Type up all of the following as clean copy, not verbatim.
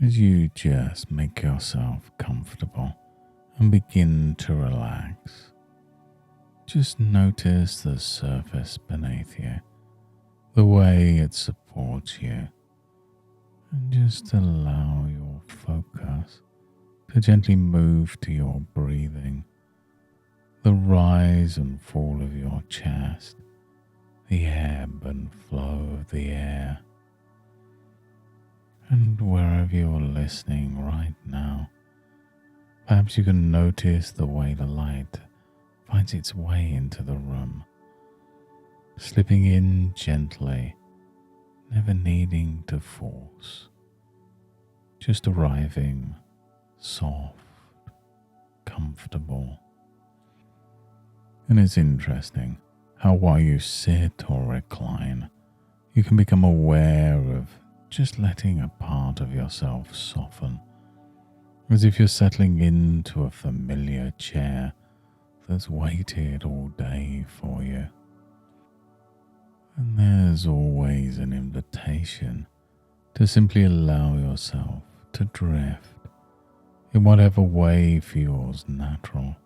as you just make yourself comfortable and begin to relax. Just notice the surface beneath you, the way it supports you, and just allow your focus to gently move to your breathing, the rise and fall of your chest, the ebb and flow of the air. And wherever you're listening right now, perhaps you can notice the way the light finds its way into the room, slipping in gently, never needing to force, just arriving soft, comfortable. And it's interesting how while you sit or recline, you can become aware of just letting a part of yourself soften, as if you're settling into a familiar chair that's waited all day for you. And there's always an invitation to simply allow yourself to drift in whatever way feels natural,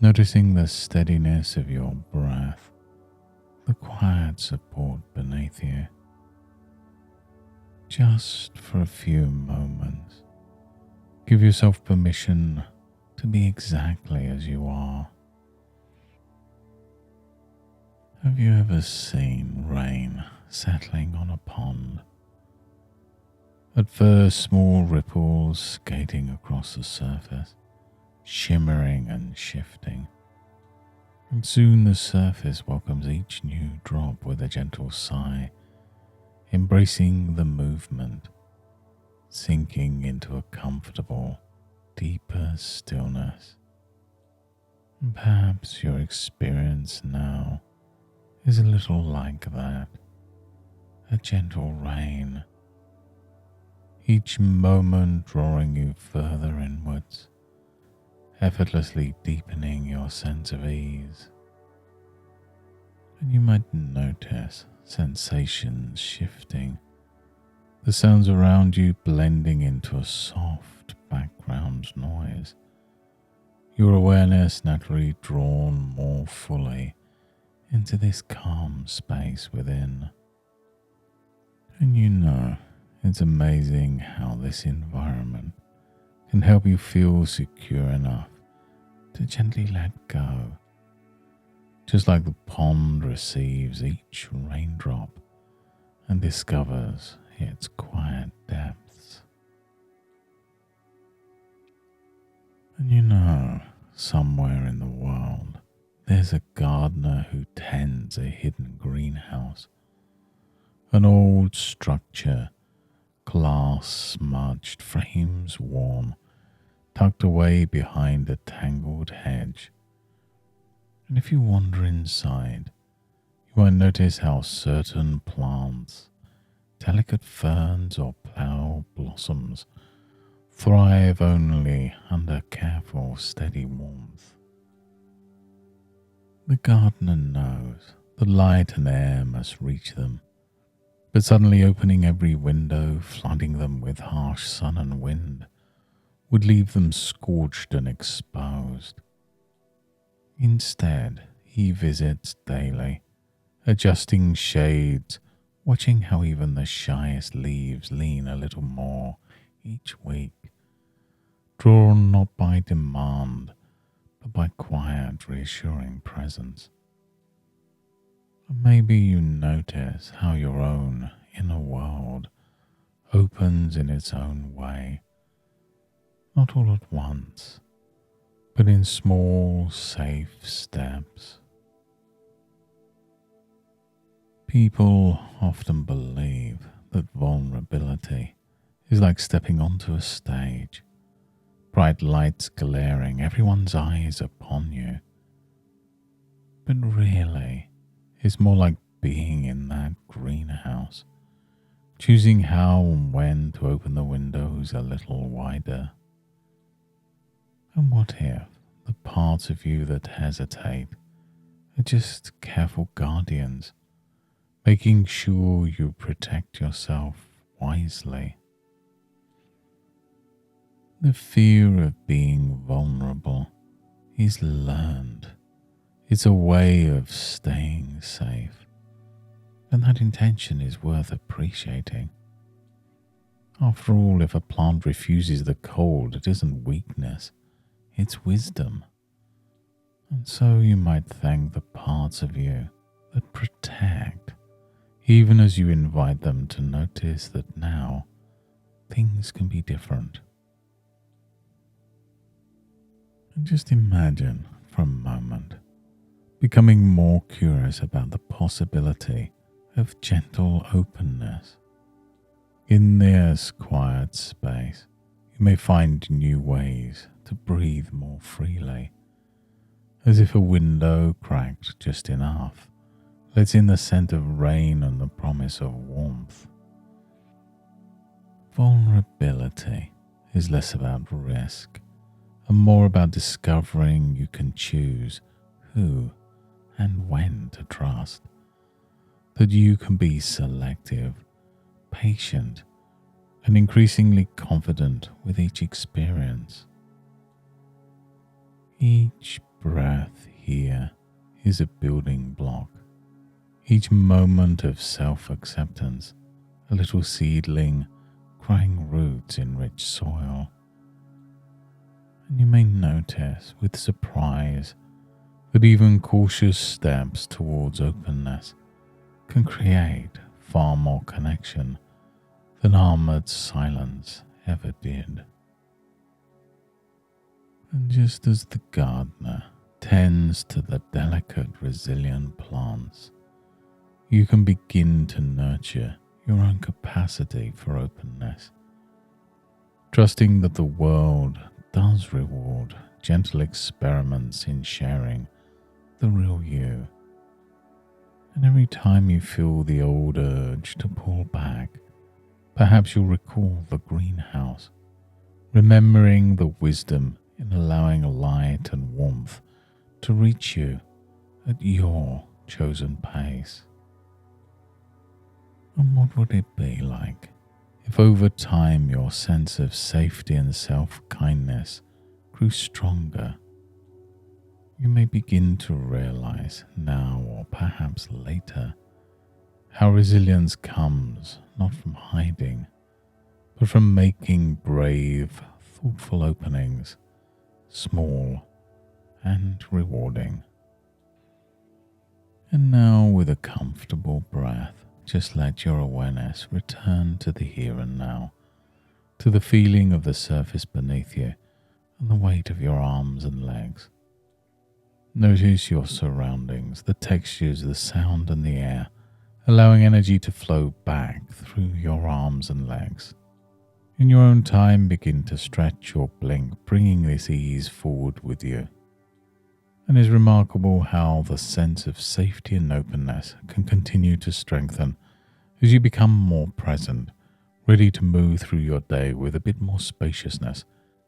noticing the steadiness of your breath, the quiet support beneath you. Just for a few moments, give yourself permission to be exactly as you are. Have you ever seen rain settling on a pond? At first, small ripples skating across the surface, shimmering and shifting. And soon the surface welcomes each new drop with a gentle sigh, embracing the movement, sinking into a comfortable, deeper stillness. And perhaps your experience now is a little like that, a gentle rain, each moment drawing you further inwards, effortlessly deepening your sense of ease. And you might notice sensations shifting, the sounds around you blending into a soft background noise, your awareness naturally drawn more fully into this calm space within. And you know, it's amazing how this environment can help you feel secure enough to gently let go, just like the pond receives each raindrop and discovers its quiet depths. And you know, somewhere in the world, there's a gardener who tends a hidden greenhouse, an old structure, glass smudged, frames worn, tucked away behind a tangled hedge. And if you wander inside, you might notice how certain plants, delicate ferns or pale blossoms, thrive only under careful, steady warmth. The gardener knows that light and air must reach them, but suddenly opening every window, flooding them with harsh sun and wind, would leave them scorched and exposed. Instead, he visits daily, adjusting shades, watching how even the shyest leaves lean a little more each week, drawn not by demand, but by quiet, reassuring presence. Maybe you notice how your own inner world opens in its own way, not all at once, but in small, safe steps. People often believe that vulnerability is like stepping onto a stage, bright lights glaring, everyone's eyes upon you. But really, it's more like being in that greenhouse, choosing how and when to open the windows a little wider. And what if the parts of you that hesitate are just careful guardians, making sure you protect yourself wisely? The fear of being vulnerable is learned. It's a way of staying safe, and that intention is worth appreciating. After all, if a plant refuses the cold, it isn't weakness, it's wisdom. And so you might thank the parts of you that protect, even as you invite them to notice that now things can be different. And just imagine for a moment becoming more curious about the possibility of gentle openness. In this quiet space, you may find new ways to breathe more freely, as if a window cracked just enough lets in the scent of rain and the promise of warmth. Vulnerability is less about risk and more about discovering you can choose who and when to trust, that you can be selective, patient, and increasingly confident with each experience. Each breath here is a building block, each moment of self-acceptance, a little seedling growing roots in rich soil. And you may notice with surprise that even cautious steps towards openness can create far more connection than armored silence ever did. And just as the gardener tends to the delicate, resilient plants, you can begin to nurture your own capacity for openness, trusting that the world does reward gentle experiments in sharing the real you. And every time you feel the old urge to pull back, perhaps you'll recall the greenhouse, remembering the wisdom in allowing light and warmth to reach you at your chosen pace. And what would it be like if over time your sense of safety and self-kindness grew stronger? You may begin to realize now or perhaps later how resilience comes not from hiding, but from making brave, thoughtful openings, small and rewarding. And now, with a comfortable breath, just let your awareness return to the here and now, to the feeling of the surface beneath you and the weight of your arms and legs. Notice your surroundings, the textures, the sound and the air, allowing energy to flow back through your arms and legs. In your own time, begin to stretch or blink, bringing this ease forward with you. And it's remarkable how the sense of safety and openness can continue to strengthen as you become more present, ready to move through your day with a bit more spaciousness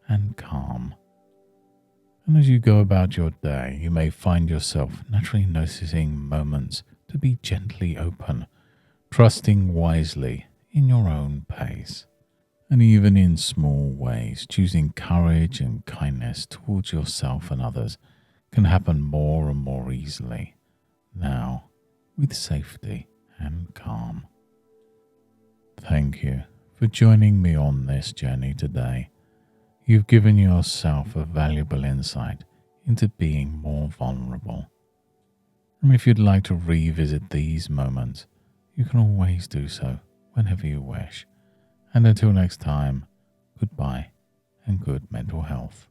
and calm. And as you go about your day, you may find yourself naturally noticing moments to be gently open, trusting wisely in your own pace. And even in small ways, choosing courage and kindness towards yourself and others can happen more and more easily, now with safety and calm. Thank you for joining me on this journey today. You've given yourself a valuable insight into being more vulnerable. And if you'd like to revisit these moments, you can always do so whenever you wish. And until next time, goodbye and good mental health.